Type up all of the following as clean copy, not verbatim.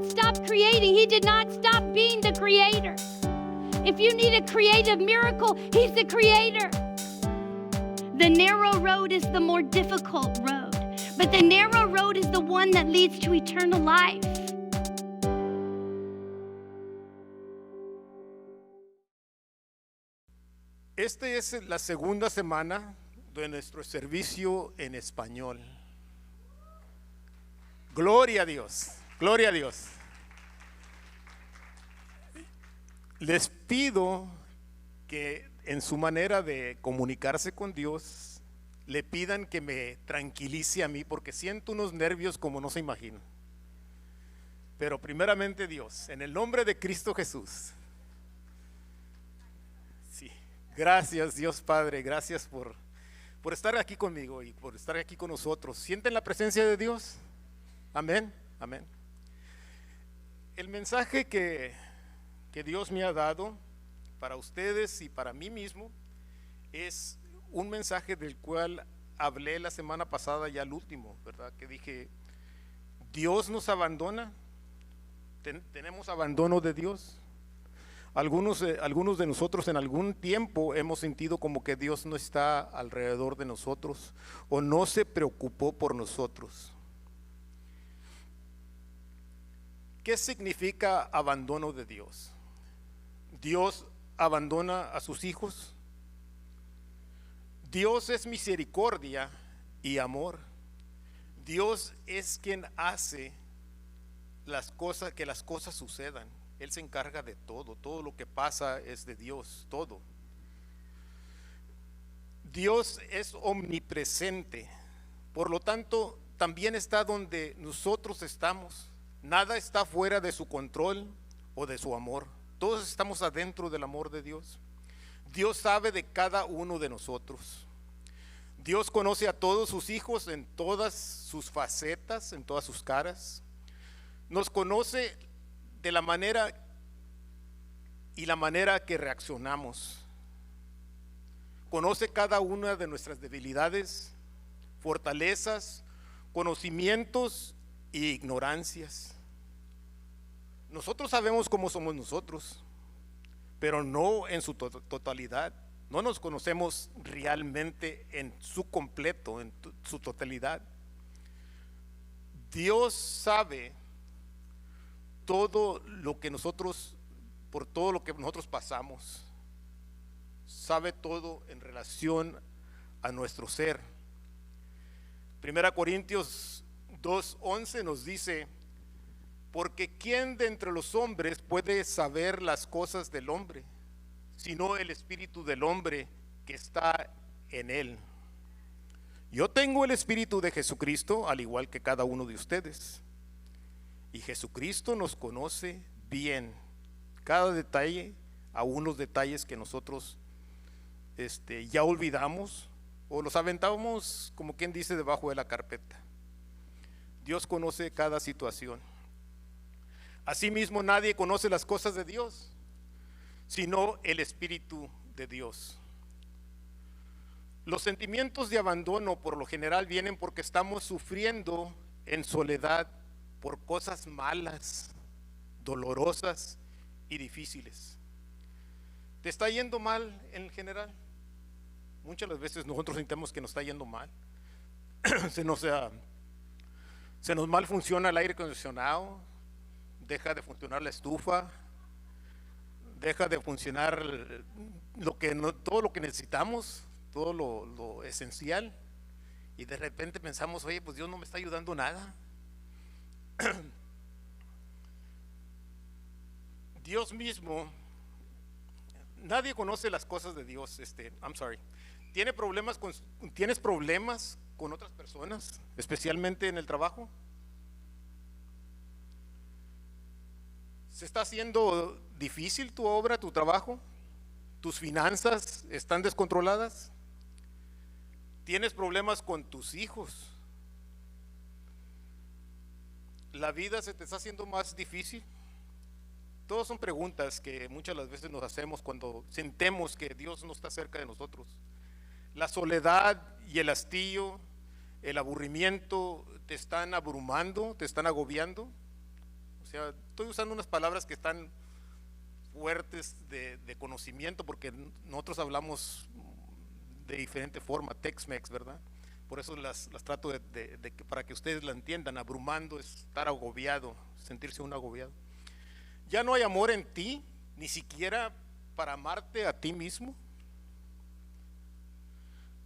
not stop creating. He did not stop being the creator. If you need a creative miracle, He's the creator. The narrow road is the more difficult road, but the narrow road is the one that leads to eternal life. Esta es la segunda semana de nuestro servicio en español. Gloria a Dios, gloria a Dios. Les pido que en su manera de comunicarse con Dios, le pidan que me tranquilice a mí, porque siento unos nervios como no se imaginan. Pero primeramente Dios, en el nombre de Cristo Jesús. Sí, gracias Dios Padre, gracias por estar aquí conmigo y por estar aquí con nosotros. ¿Sienten la presencia de Dios? Amén, amén. El mensaje que Dios me ha dado para ustedes y para mí mismo es un mensaje del cual hablé la semana pasada, ya el último, ¿verdad? Que dije, Dios nos abandona, tenemos abandono de Dios. Algunos de nosotros en algún tiempo hemos sentido como que Dios no está alrededor de nosotros o no se preocupó por nosotros. ¿Qué significa abandono de Dios? Dios abandona a sus hijos. Dios es misericordia y amor. Dios es quien hace que las cosas sucedan. Él se encarga de todo. Todo lo que pasa es de Dios, todo. Dios es omnipresente. Por lo tanto, también está donde nosotros estamos. Nada está fuera de su control o de su amor. Todos estamos adentro del amor de Dios. Dios sabe de cada uno de nosotros. Dios conoce a todos sus hijos en todas sus facetas, en todas sus caras. Nos conoce de la manera que reaccionamos. Conoce cada una de nuestras debilidades, fortalezas, conocimientos e ignorancias. Nosotros sabemos cómo somos nosotros, pero no en su totalidad. No nos conocemos realmente en su completo, en su totalidad. Dios sabe todo lo que nosotros, por todo lo que nosotros pasamos. Sabe todo en relación a nuestro ser. 1 Corintios 2:11 nos dice: porque ¿quién de entre los hombres puede saber las cosas del hombre, sino el espíritu del hombre que está en él? Yo tengo el espíritu de Jesucristo, al igual que cada uno de ustedes. Y Jesucristo nos conoce bien, cada detalle, aún los detalles que nosotros ya olvidamos o los aventamos, como quien dice, debajo de la carpeta. Dios conoce cada situación. Asimismo, nadie conoce las cosas de Dios, sino el Espíritu de Dios. Los sentimientos de abandono por lo general vienen porque estamos sufriendo en soledad por cosas malas, dolorosas y difíciles. ¿Te está yendo mal en general? Muchas las veces nosotros sentimos que nos está yendo mal. Se nos mal funciona el aire acondicionado, deja de funcionar la estufa, deja de funcionar todo lo que necesitamos, todo lo esencial, y de repente pensamos, oye, pues Dios no me está ayudando nada. Dios mismo, nadie conoce las cosas de Dios. ¿Tienes problemas con otras personas, especialmente en el trabajo? ¿Se está haciendo difícil tu obra, tu trabajo? ¿Tus finanzas están descontroladas? ¿Tienes problemas con tus hijos? ¿La vida se te está haciendo más difícil? Todas son preguntas que muchas las veces nos hacemos cuando sentimos que Dios no está cerca de nosotros. La soledad y el hastío, el aburrimiento te están abrumando, te están agobiando. sea, estoy usando unas palabras que están fuertes de conocimiento, porque nosotros hablamos de diferente forma, Tex-Mex, ¿verdad? Por eso las trato para que ustedes la entiendan. Abrumando es estar agobiado, sentirse uno agobiado. Ya no hay amor en ti, ni siquiera para amarte a ti mismo.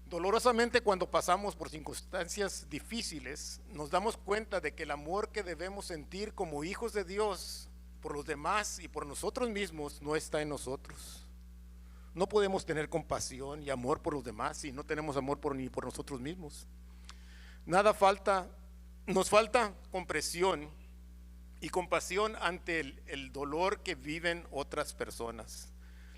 Dolorosamente, cuando pasamos por circunstancias difíciles, nos damos cuenta de que el amor que debemos sentir como hijos de Dios por los demás y por nosotros mismos no está en nosotros. No podemos tener compasión y amor por los demás si no tenemos amor ni por nosotros mismos. Nos falta comprensión y compasión ante el dolor que viven otras personas.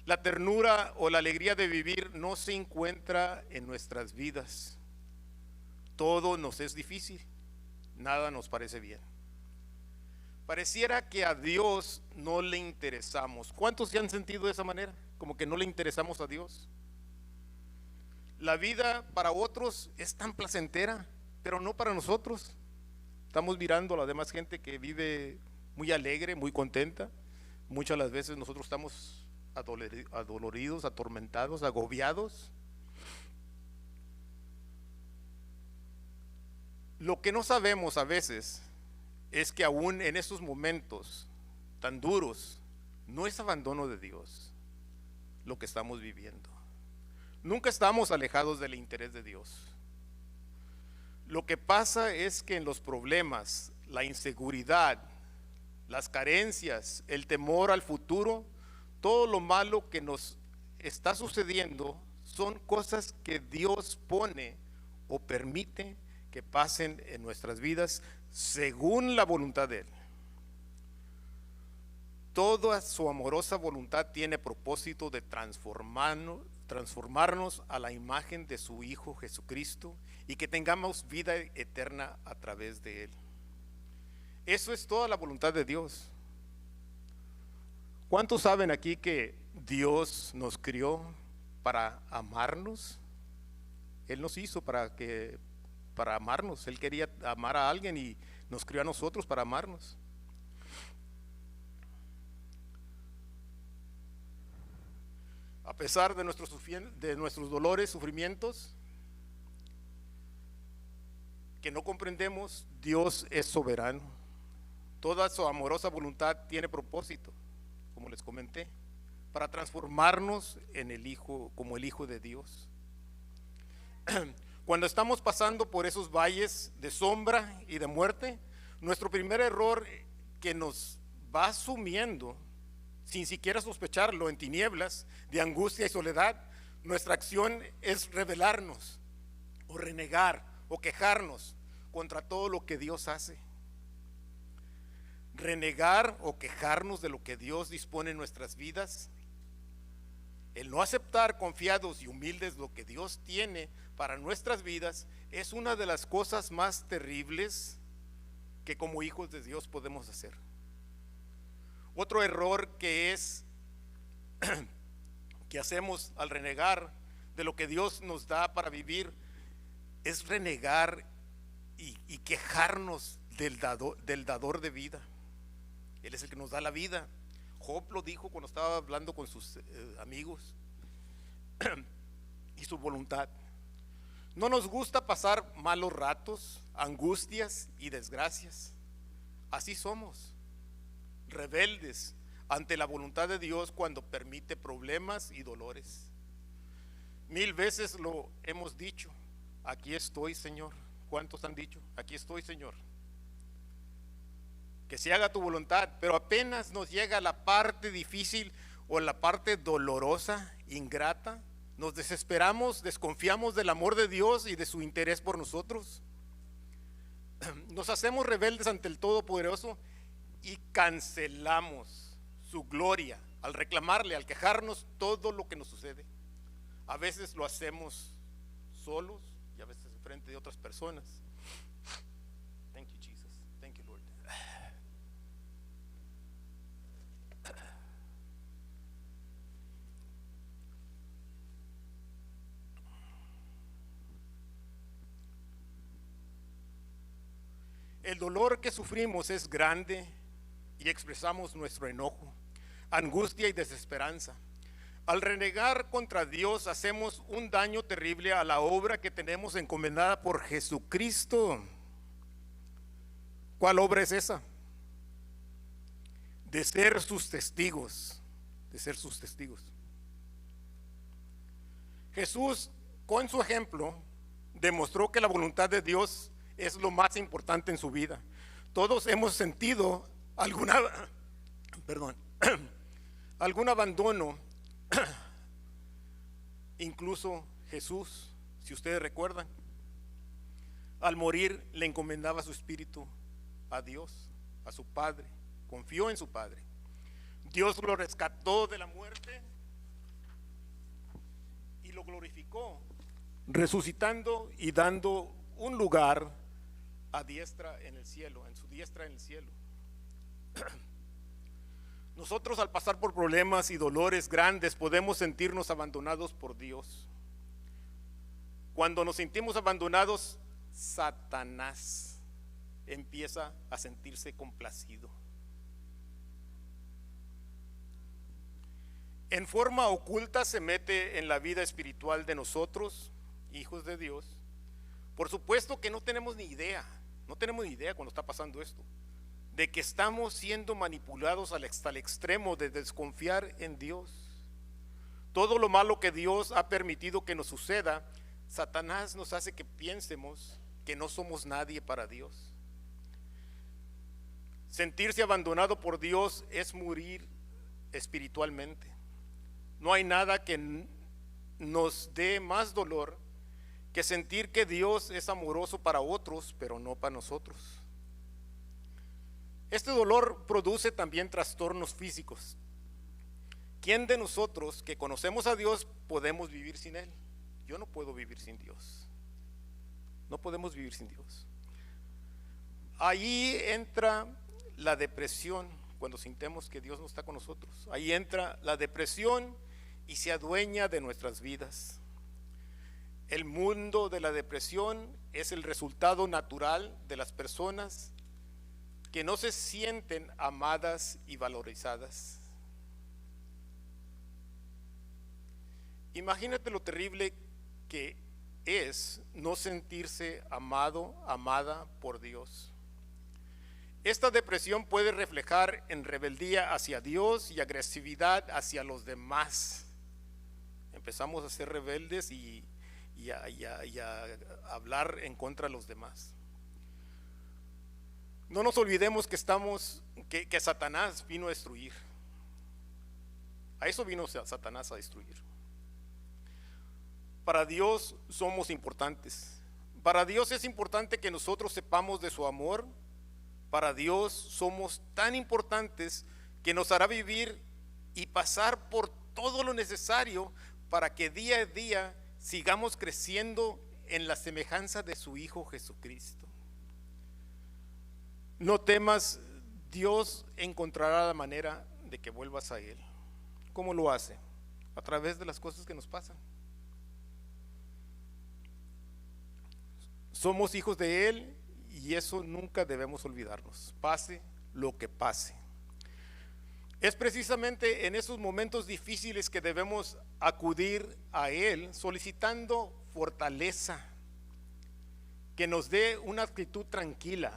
La ternura o la alegría de vivir no se encuentra en nuestras vidas. Todo nos es difícil, nada nos parece bien. Pareciera que a Dios no le interesamos. ¿Cuántos se han sentido de esa manera? Como que no le interesamos a Dios. La vida para otros es tan placentera, pero no para nosotros. Estamos mirando a la demás gente que vive muy alegre, muy contenta. Muchas de las veces nosotros estamos adoloridos, atormentados, agobiados. Lo que no sabemos a veces es que aún en esos momentos tan duros, no es abandono de Dios lo que estamos viviendo. Nunca estamos alejados del interés de Dios. Lo que pasa es que en los problemas, la inseguridad, las carencias, el temor al futuro, todo lo malo que nos está sucediendo son cosas que Dios pone o permite que pasen en nuestras vidas según la voluntad de Él. Toda su amorosa voluntad tiene propósito de transformarnos a la imagen de su Hijo Jesucristo y que tengamos vida eterna a través de Él. Eso es toda la voluntad de Dios. ¿Cuántos saben aquí que Dios nos crió para amarnos? Él nos hizo para amarnos. Él quería amar a alguien y nos crió a nosotros para amarnos. A pesar de nuestros dolores, sufrimientos que no comprendemos, Dios es soberano. Toda su amorosa voluntad tiene propósito, como les comenté, para transformarnos en el Hijo, como el Hijo de Dios. Cuando estamos pasando por esos valles de sombra y de muerte, nuestro primer error que nos va sumiendo, sin siquiera sospecharlo, en tinieblas de angustia y soledad, nuestra acción es rebelarnos o renegar o quejarnos contra todo lo que Dios hace. Renegar o quejarnos de lo que Dios dispone en nuestras vidas, el no aceptar confiados y humildes lo que Dios tiene para nuestras vidas, es una de las cosas más terribles que como hijos de Dios podemos hacer. Otro error que hacemos al renegar de lo que Dios nos da para vivir es renegar y quejarnos del dador de vida. Él es el que nos da la vida. Job lo dijo cuando estaba hablando con sus amigos y su voluntad. No nos gusta pasar malos ratos, angustias y desgracias. Así somos, rebeldes ante la voluntad de Dios cuando permite problemas y dolores. 1000 veces lo hemos dicho: aquí estoy, Señor. ¿Cuántos han dicho? Aquí estoy, Señor. Que se haga tu voluntad. Pero apenas nos llega la parte difícil o la parte dolorosa, ingrata, nos desesperamos, desconfiamos del amor de Dios y de su interés por nosotros. Nos hacemos rebeldes ante el Todopoderoso y cancelamos su gloria al reclamarle, al quejarnos todo lo que nos sucede. A veces lo hacemos solos y a veces en frente de otras personas. Thank you, Jesus. Thank you, Lord. El dolor que sufrimos es grande y expresamos nuestro enojo, angustia y desesperanza. Al renegar contra Dios hacemos un daño terrible a la obra que tenemos encomendada por Jesucristo. ¿Cuál obra es esa? De ser sus testigos, de ser sus testigos. Jesús, con su ejemplo, demostró que la voluntad de Dios es lo más importante en su vida. Todos hemos sentido algún abandono, incluso Jesús, si ustedes recuerdan, al morir le encomendaba su espíritu a Dios, a su Padre, confió en su Padre. Dios lo rescató de la muerte y lo glorificó, resucitando y dando un lugar a diestra en el cielo, en su diestra en el cielo. Nosotros, al pasar por problemas y dolores grandes, podemos sentirnos abandonados por Dios. Cuando nos sentimos abandonados, Satanás empieza a sentirse complacido. En forma oculta se mete en la vida espiritual de nosotros, hijos de Dios. Por supuesto que no tenemos ni idea cuando está pasando esto, de que estamos siendo manipulados hasta el extremo de desconfiar en Dios. Todo lo malo que Dios ha permitido que nos suceda, Satanás nos hace que piensemos que no somos nadie para Dios. Sentirse abandonado por Dios es morir espiritualmente. No hay nada que nos dé más dolor que sentir que Dios es amoroso para otros, pero no para nosotros. Este dolor produce también trastornos físicos. ¿Quién de nosotros que conocemos a Dios podemos vivir sin Él? Yo no puedo vivir sin Dios. No podemos vivir sin Dios. Ahí entra la depresión, cuando sintemos que Dios no está con nosotros. Ahí entra la depresión y se adueña de nuestras vidas. El mundo de la depresión es el resultado natural de las personas que no se sienten amadas y valorizadas. Imagínate lo terrible que es no sentirse amado, amada por Dios. Esta depresión puede reflejar en rebeldía hacia Dios y agresividad hacia los demás. Empezamos a ser rebeldes y a hablar en contra de los demás. No nos olvidemos que Satanás vino a destruir. A eso vino Satanás, a destruir. Para Dios somos importantes. Para Dios es importante que nosotros sepamos de su amor. Para Dios somos tan importantes que nos hará vivir y pasar por todo lo necesario para que día a día sigamos creciendo en la semejanza de su Hijo Jesucristo. No temas, Dios encontrará la manera de que vuelvas a Él. ¿Cómo lo hace? A través de las cosas que nos pasan. Somos hijos de Él y eso nunca debemos olvidarnos, pase lo que pase. Es precisamente en esos momentos difíciles que debemos acudir a Él solicitando fortaleza, que nos dé una actitud tranquila,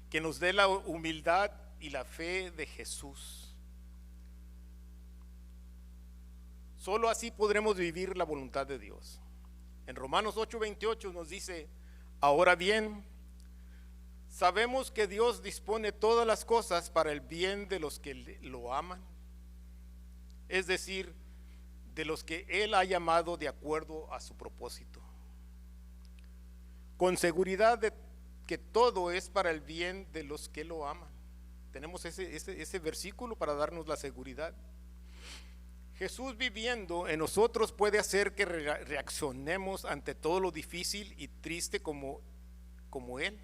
que nos dé la humildad y la fe de Jesús. Solo así podremos vivir la voluntad de Dios. En Romanos 8:28 nos dice: ahora bien, sabemos que Dios dispone todas las cosas para el bien de los que lo aman, es decir, de los que Él ha llamado de acuerdo a su propósito. Con seguridad de que todo es para el bien de los que lo aman. Tenemos ese versículo para darnos la seguridad. Jesús viviendo en nosotros puede hacer que reaccionemos ante todo lo difícil y triste como Él.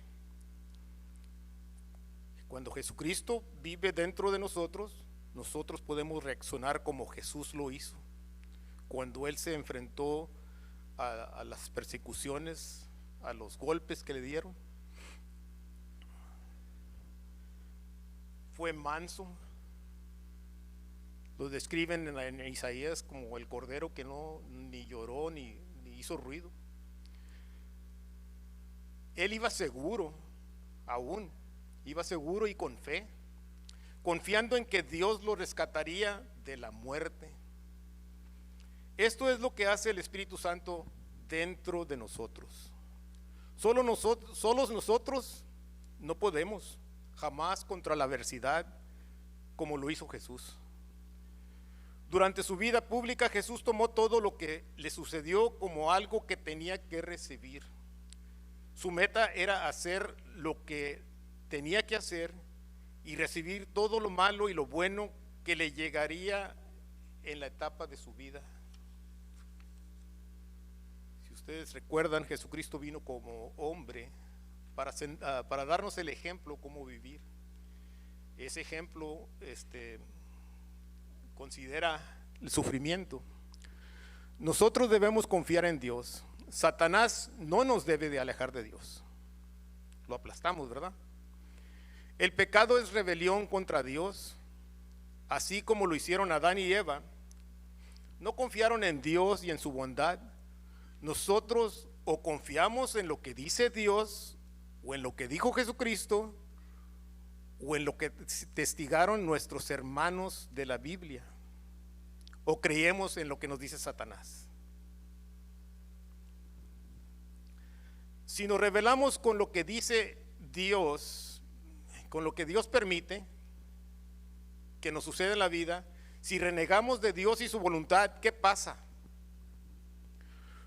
Cuando Jesucristo vive dentro de nosotros, nosotros podemos reaccionar como Jesús lo hizo. Cuando Él se enfrentó a las persecuciones, a los golpes que le dieron. fue manso. Lo describen en Isaías como el cordero que no ni lloró ni hizo ruido. Él iba seguro, aún, iba seguro y con fe, confiando en que Dios lo rescataría de la muerte. Esto es lo que hace el Espíritu Santo dentro de nosotros. Solos nosotros no podemos jamás contra la adversidad como lo hizo Jesús. Durante su vida pública, Jesús tomó todo lo que le sucedió como algo que tenía que recibir. Su meta era hacer lo que tenía que hacer y recibir todo lo malo y lo bueno que le llegaría en la etapa de su vida. Si ustedes recuerdan, Jesucristo vino como hombre para darnos el ejemplo cómo vivir. Ese ejemplo considera el sufrimiento. Nosotros debemos confiar en Dios. Satanás no nos debe de alejar de Dios. Lo aplastamos, ¿verdad? El pecado es rebelión contra Dios, así como lo hicieron Adán y Eva. No confiaron en Dios y en su bondad. Nosotros o confiamos en lo que dice Dios, o en lo que dijo Jesucristo, o en lo que testigaron nuestros hermanos de la Biblia, o creemos en lo que nos dice Satanás. Si nos rebelamos con lo que dice Dios, con lo que Dios permite que nos suceda en la vida, si renegamos de Dios y su voluntad, ¿qué pasa?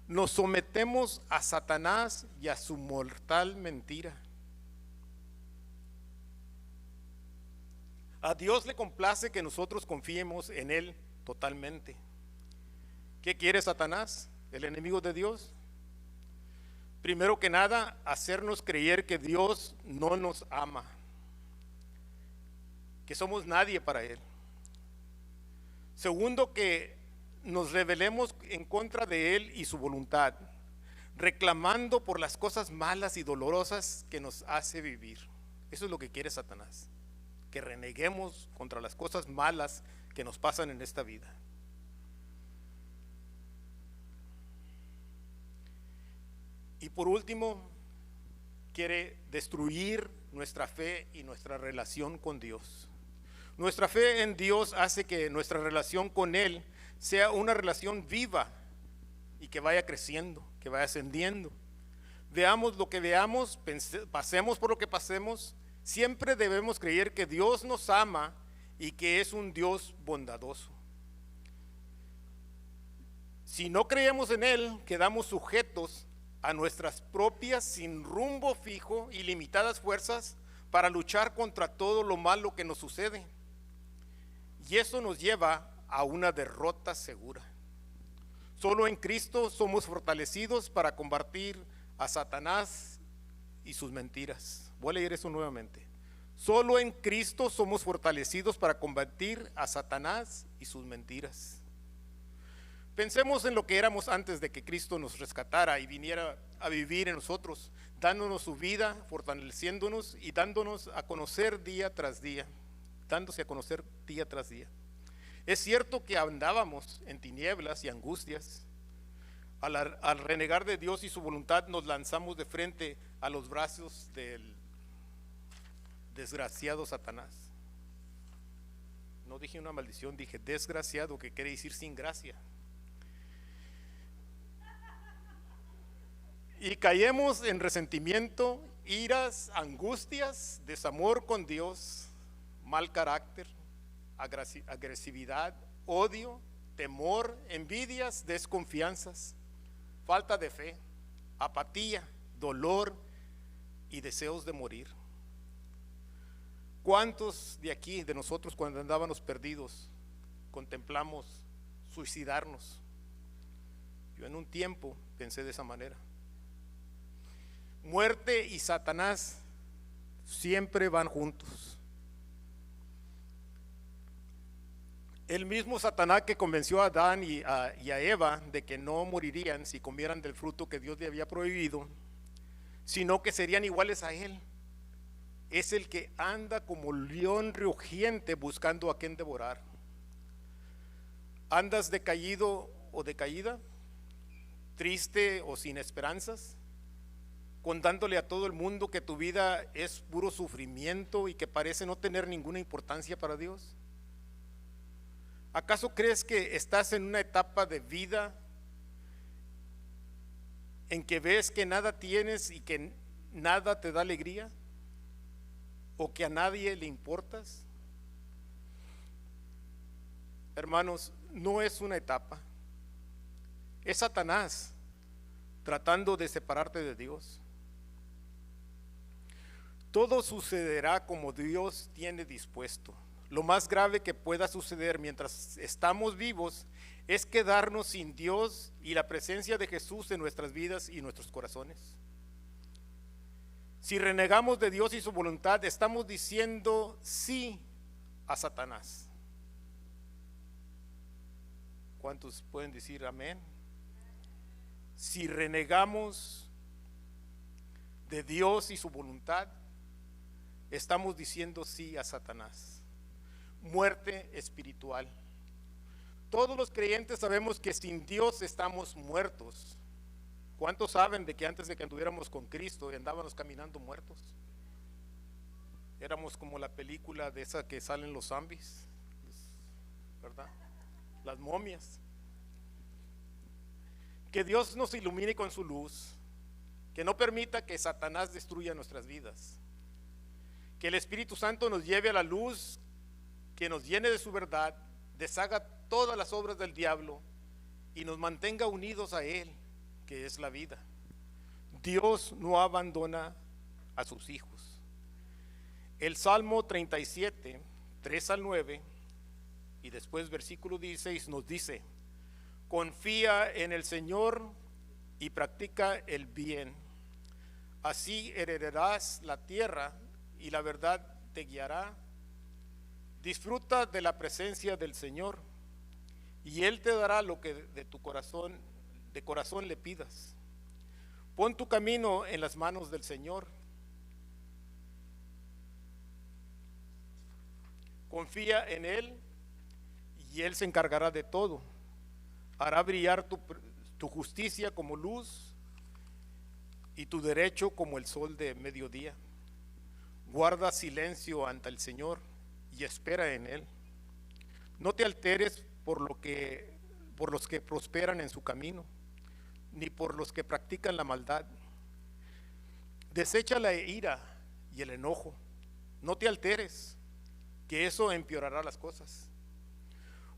Nos sometemos a Satanás y a su mortal mentira. A Dios le complace que nosotros confiemos en Él totalmente. ¿Qué quiere Satanás, el enemigo de Dios? Primero que nada, hacernos creer que Dios no nos ama, que somos nadie para Él. Segundo, que nos rebelemos en contra de Él y su voluntad, reclamando por las cosas malas y dolorosas que nos hace vivir. Eso es lo que quiere Satanás, que reneguemos contra las cosas malas que nos pasan en esta vida. Y por último, quiere destruir nuestra fe y nuestra relación con Dios. Nuestra fe en Dios hace que nuestra relación con Él sea una relación viva y que vaya creciendo, que vaya ascendiendo. Veamos lo que veamos, pasemos por lo que pasemos, siempre debemos creer que Dios nos ama y que es un Dios bondadoso. Si no creemos en Él, quedamos sujetos a nuestras propias, sin rumbo fijo y limitadas fuerzas para luchar contra todo lo malo que nos sucede. Y eso nos lleva a una derrota segura. Solo en Cristo somos fortalecidos para combatir a Satanás y sus mentiras. Voy a leer eso nuevamente. Solo en Cristo somos fortalecidos para combatir a Satanás y sus mentiras. Pensemos en lo que éramos antes de que Cristo nos rescatara y viniera a vivir en nosotros, dándonos su vida, fortaleciéndonos y dándonos a conocer día tras día, dándose a conocer día tras día. Es cierto que andábamos en tinieblas y angustias. Al renegar de Dios y su voluntad, nos lanzamos de frente a los brazos del desgraciado Satanás. No dije una maldición, dije desgraciado, que quiere decir sin gracia. Y caemos en resentimiento, iras, angustias, desamor con Dios, mal carácter, agresividad, odio, temor, envidias, desconfianzas, falta de fe, apatía, dolor y deseos de morir. ¿Cuántos de aquí, de nosotros, cuando andábamos perdidos, contemplamos suicidarnos? Yo en un tiempo pensé de esa manera. Muerte y Satanás siempre van juntos. El mismo Satanás que convenció a Adán y a Eva de que no morirían si comieran del fruto que Dios le había prohibido, sino que serían iguales a él, es el que anda como león rugiente buscando a quien devorar. ¿Andas decaído o decaída? ¿Triste o sin esperanzas? ¿Contándole a todo el mundo que tu vida es puro sufrimiento y que parece no tener ninguna importancia para Dios? ¿Acaso crees que estás en una etapa de vida en que ves que nada tienes y que nada te da alegría? ¿O que a nadie le importas? Hermanos, no es una etapa. Es Satanás tratando de separarte de Dios. Todo sucederá como Dios tiene dispuesto. Lo más grave que pueda suceder mientras estamos vivos es quedarnos sin Dios y la presencia de Jesús en nuestras vidas y nuestros corazones. Si renegamos de Dios y su voluntad, estamos diciendo sí a Satanás. ¿Cuántos pueden decir amén? Si renegamos de Dios y su voluntad, estamos diciendo sí a Satanás. Muerte espiritual. Todos los creyentes sabemos que sin Dios estamos muertos. ¿Cuántos saben de que antes de que anduviéramos con Cristo andábamos caminando muertos? Éramos como la película de esa que salen los zombies, ¿verdad? Las momias. Que Dios nos ilumine con su luz, que no permita que Satanás destruya nuestras vidas, que el Espíritu Santo nos lleve a la luz, que nos llene de su verdad, deshaga todas las obras del diablo y nos mantenga unidos a Él, que es la vida. Dios no abandona a sus hijos. El Salmo 37, 3 al 9 y después versículo 16 nos dice: confía en el Señor y practica el bien, así heredarás la tierra y la verdad te guiará. Disfruta de la presencia del Señor y Él te dará lo que de corazón le pidas. Pon tu camino en las manos del Señor. Confía en Él y Él se encargará de todo. Hará brillar tu justicia como luz y tu derecho como el sol de mediodía. Guarda silencio ante el Señor y espera en Él. No te alteres por los que prosperan en su camino, ni por los que practican la maldad. Desecha la ira y el enojo. No te alteres, que eso empeorará las cosas.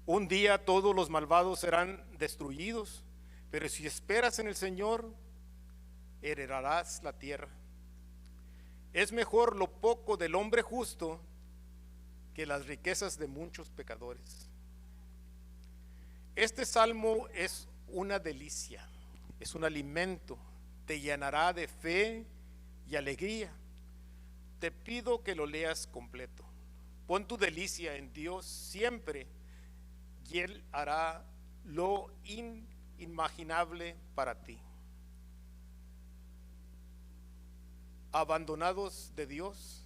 Un día todos los malvados serán destruidos, pero si esperas en el Señor, heredarás la tierra. Es mejor lo poco del hombre justo que las riquezas de muchos pecadores. Este salmo es una delicia, es un alimento, te llenará de fe y alegría. Te pido que lo leas completo. Pon tu delicia en Dios siempre y Él hará lo inimaginable para ti. Abandonados de Dios,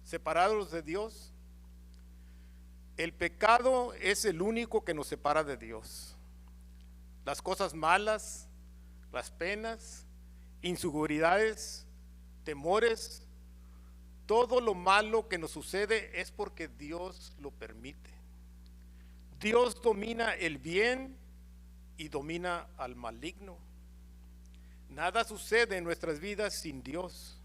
separados de Dios, el pecado es el único que nos separa de Dios. Las cosas malas, las penas, inseguridades, temores, todo lo malo que nos sucede es porque Dios lo permite. Dios domina el bien y domina al maligno. Nada sucede en nuestras vidas sin Dios.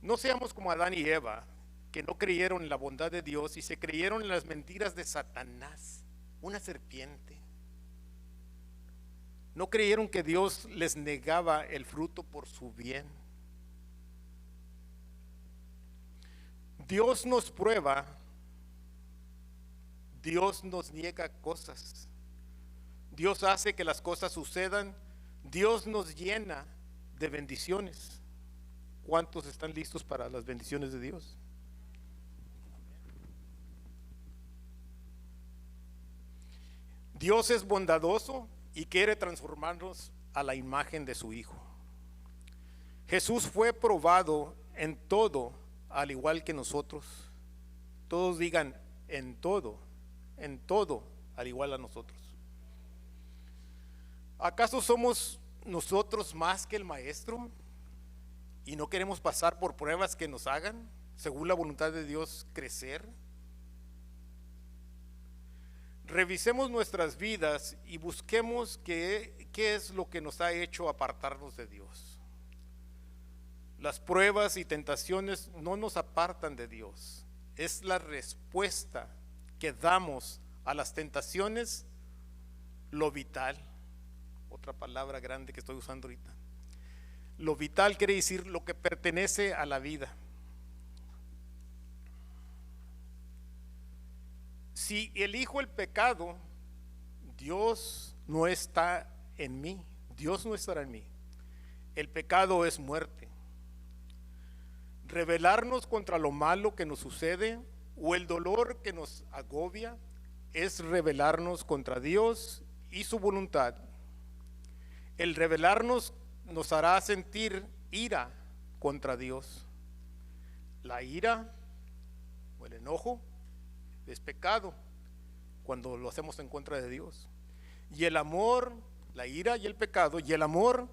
No seamos como Adán y Eva, que no creyeron en la bondad de Dios y se creyeron en las mentiras de Satanás, una serpiente. No creyeron que Dios les negaba el fruto por su bien. Dios nos prueba, Dios nos niega cosas, Dios hace que las cosas sucedan, Dios nos llena de bendiciones. ¿Cuántos están listos para las bendiciones de Dios? Dios es bondadoso y quiere transformarnos a la imagen de su Hijo. Jesús fue probado en todo, al igual que nosotros. Todos digan en todo, al igual a nosotros. ¿Acaso somos nosotros más que el Maestro y no queremos pasar por pruebas que nos hagan, según la voluntad de Dios, crecer? Revisemos nuestras vidas y busquemos qué es lo que nos ha hecho apartarnos de Dios. Las pruebas y tentaciones no nos apartan de Dios. Es la respuesta que damos a las tentaciones, lo vital. Otra palabra grande que estoy usando ahorita. Lo vital quiere decir lo que pertenece a la vida. Si elijo el pecado, Dios no está en mí. Dios no estará en mí. El pecado es muerte. Rebelarnos contra lo malo que nos sucede o el dolor que nos agobia es rebelarnos contra Dios y su voluntad. El rebelarnos nos hará sentir ira contra Dios. La ira o el enojo es pecado cuando lo hacemos en contra de Dios. Y el amor, la ira y el pecado y el amor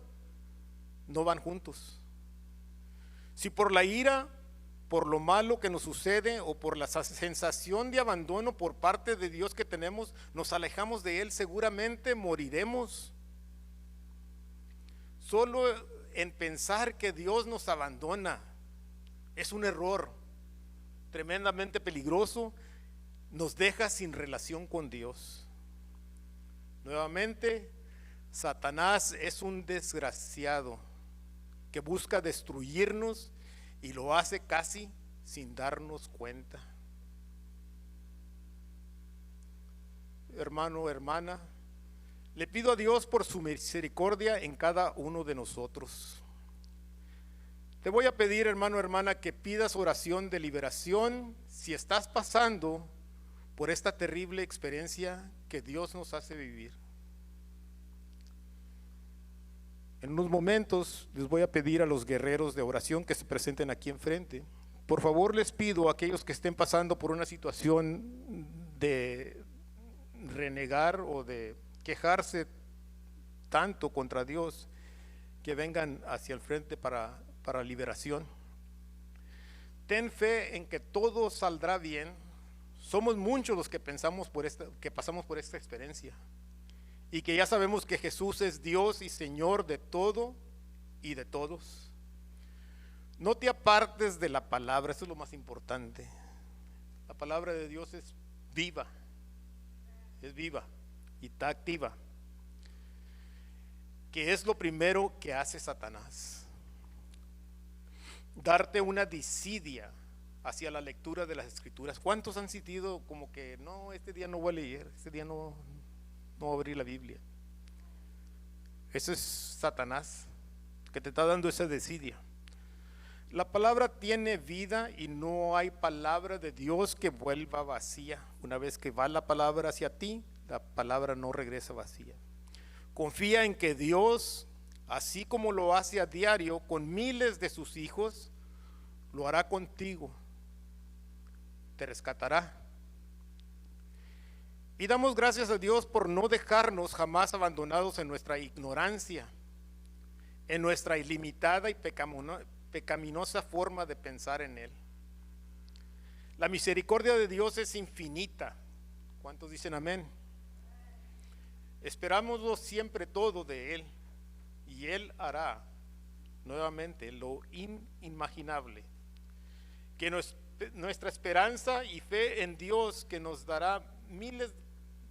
no van juntos. Si por la ira, por lo malo que nos sucede o por la sensación de abandono por parte de Dios que tenemos, nos alejamos de Él, seguramente moriremos. Solo en pensar que Dios nos abandona es un error tremendamente peligroso, nos deja sin relación con Dios. Nuevamente, Satanás es un desgraciado que busca destruirnos y lo hace casi sin darnos cuenta. Hermano, hermana, le pido a Dios por su misericordia en cada uno de nosotros. Te voy a pedir, hermano, hermana, que pidas oración de liberación si estás pasando por esta terrible experiencia que Dios nos hace vivir. En unos momentos les voy a pedir a los guerreros de oración que se presenten aquí enfrente. Por favor, les pido a aquellos que estén pasando por una situación de renegar o de quejarse tanto contra Dios, que vengan hacia el frente para liberación. Ten fe en que todo saldrá bien. Somos muchos los que pasamos por esta experiencia y que ya sabemos que Jesús es Dios y Señor de todo y de todos. No te apartes de la palabra, eso es lo más importante. La palabra de Dios es viva y está activa, que es lo primero que hace Satanás: darte una desidia hacia la lectura de las Escrituras. ¿Cuántos han sentido como que no, este día no voy a leer, este día no voy a abrir la Biblia? Eso es Satanás que te está dando esa desidia. La palabra tiene vida y no hay palabra de Dios que vuelva vacía. Una vez que va la palabra hacia ti, la palabra no regresa vacía. Confía en que Dios, así como lo hace a diario con miles de sus hijos, lo hará contigo. Te rescatará. Y damos gracias a Dios por no dejarnos jamás abandonados en nuestra ignorancia, en nuestra ilimitada y pecaminosa forma de pensar en Él. La misericordia de Dios es infinita. ¿Cuántos dicen amén? Esperámoslo siempre todo de Él, y Él hará nuevamente lo inimaginable. Que nuestra esperanza y fe en Dios, que nos dará miles,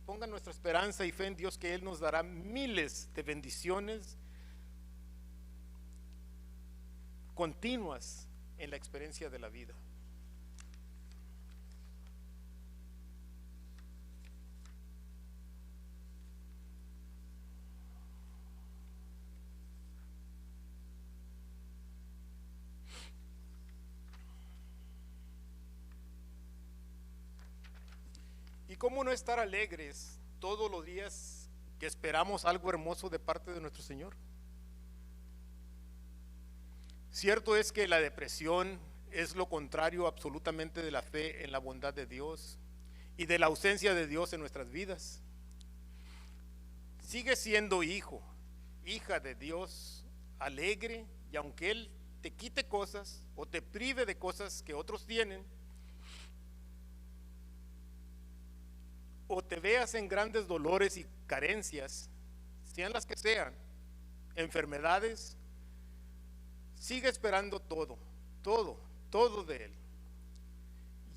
pongan nuestra esperanza y fe en Dios, que Él nos dará miles de bendiciones continuas en la experiencia de la vida. ¿Y cómo no estar alegres todos los días que esperamos algo hermoso de parte de nuestro Señor? Cierto es que la depresión es lo contrario absolutamente de la fe en la bondad de Dios y de la ausencia de Dios en nuestras vidas. Sigue siendo hijo, hija de Dios, alegre, y aunque Él te quite cosas o te prive de cosas que otros tienen, o te veas en grandes dolores y carencias, sean las que sean, enfermedades, sigue esperando todo de Él.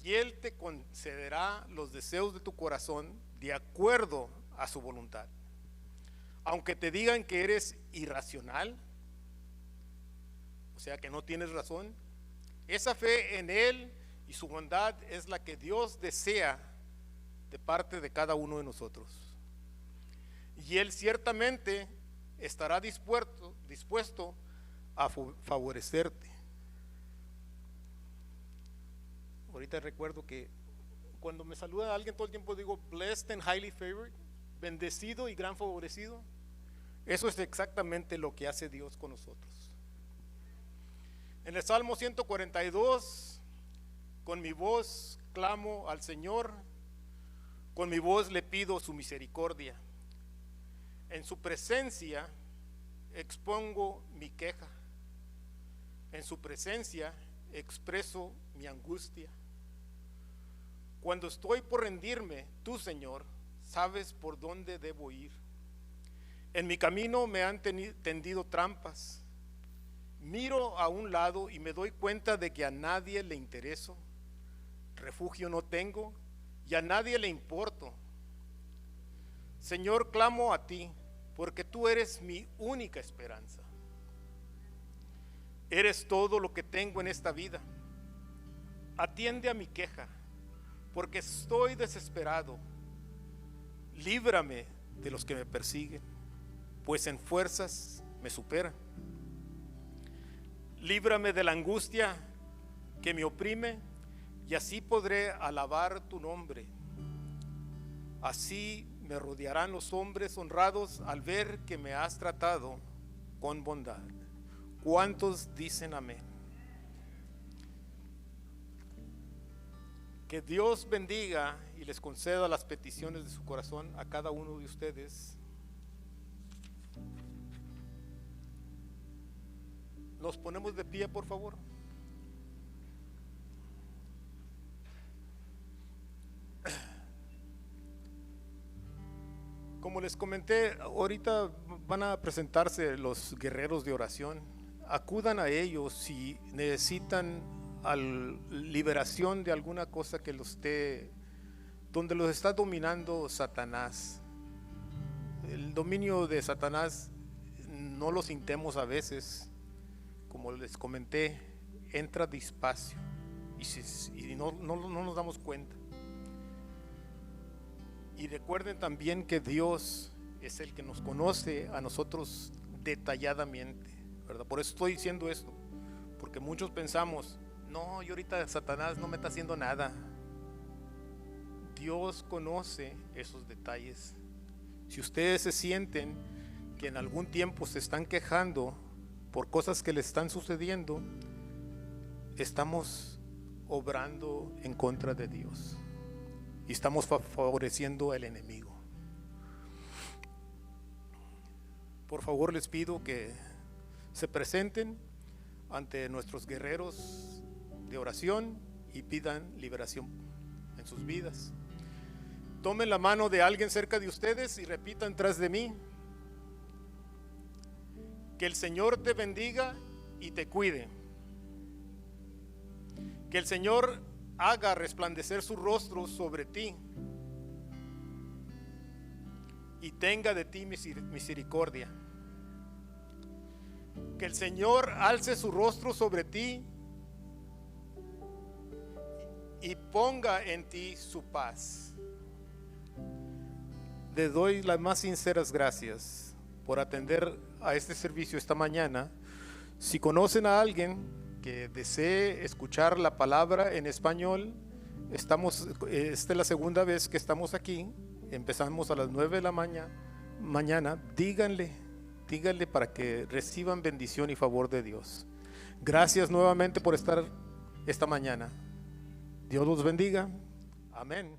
Y Él te concederá los deseos de tu corazón de acuerdo a su voluntad. Aunque te digan que eres irracional, o sea que no tienes razón, esa fe en Él y su bondad es la que Dios desea de parte de cada uno de nosotros. Y Él ciertamente estará dispuesto a favorecerte. Ahorita recuerdo que cuando me saluda alguien todo el tiempo digo blessed and highly favored, bendecido y gran favorecido. Eso es exactamente lo que hace Dios con nosotros. En el Salmo 142, con mi voz clamo al Señor, con mi voz le pido su misericordia. En su presencia expongo mi queja. En su presencia expreso mi angustia. Cuando estoy por rendirme, tú, Señor, sabes por dónde debo ir. En mi camino me han tendido trampas. Miro a un lado y me doy cuenta de que a nadie le intereso. Refugio no tengo y a nadie le importo. Señor, clamo a ti, porque tú eres mi única esperanza. Eres todo lo que tengo en esta vida. Atiende a mi queja, porque estoy desesperado. Líbrame de los que me persiguen, pues en fuerzas me superan. Líbrame de la angustia que me oprime, y así podré alabar tu nombre. Así me rodearán los hombres honrados al ver que me has tratado con bondad. ¿Cuántos dicen amén? Que Dios bendiga y les conceda las peticiones de su corazón a cada uno de ustedes. Nos ponemos de pie, por favor. Como les comenté, ahorita van a presentarse los guerreros de oración. Acudan a ellos si necesitan liberación de alguna cosa que donde los está dominando Satanás. El dominio de Satanás no lo sintemos a veces, como les comenté, entra despacio y no nos damos cuenta. Y recuerden también que Dios es el que nos conoce a nosotros detalladamente, ¿verdad? Por eso estoy diciendo esto, porque muchos pensamos, no, yo ahorita Satanás no me está haciendo nada. Dios conoce esos detalles. Si ustedes se sienten que en algún tiempo se están quejando por cosas que les están sucediendo, estamos obrando en contra de Dios y estamos favoreciendo al enemigo. Por favor, les pido que se presenten ante nuestros guerreros de oración y pidan liberación en sus vidas. Tomen la mano de alguien cerca de ustedes y repitan tras de mí: que el Señor te bendiga y te cuide. Que el Señor haga resplandecer su rostro sobre ti y tenga de ti misericordia. Que el Señor alce su rostro sobre ti y ponga en ti su paz. Le doy las más sinceras gracias por atender a este servicio esta mañana. Si conocen a alguien que desee escuchar la palabra en español, esta es la segunda vez que estamos aquí. Empezamos a las 9 de la mañana. Díganle para que reciban bendición y favor de Dios. Gracias nuevamente por estar esta mañana. Dios los bendiga. Amén.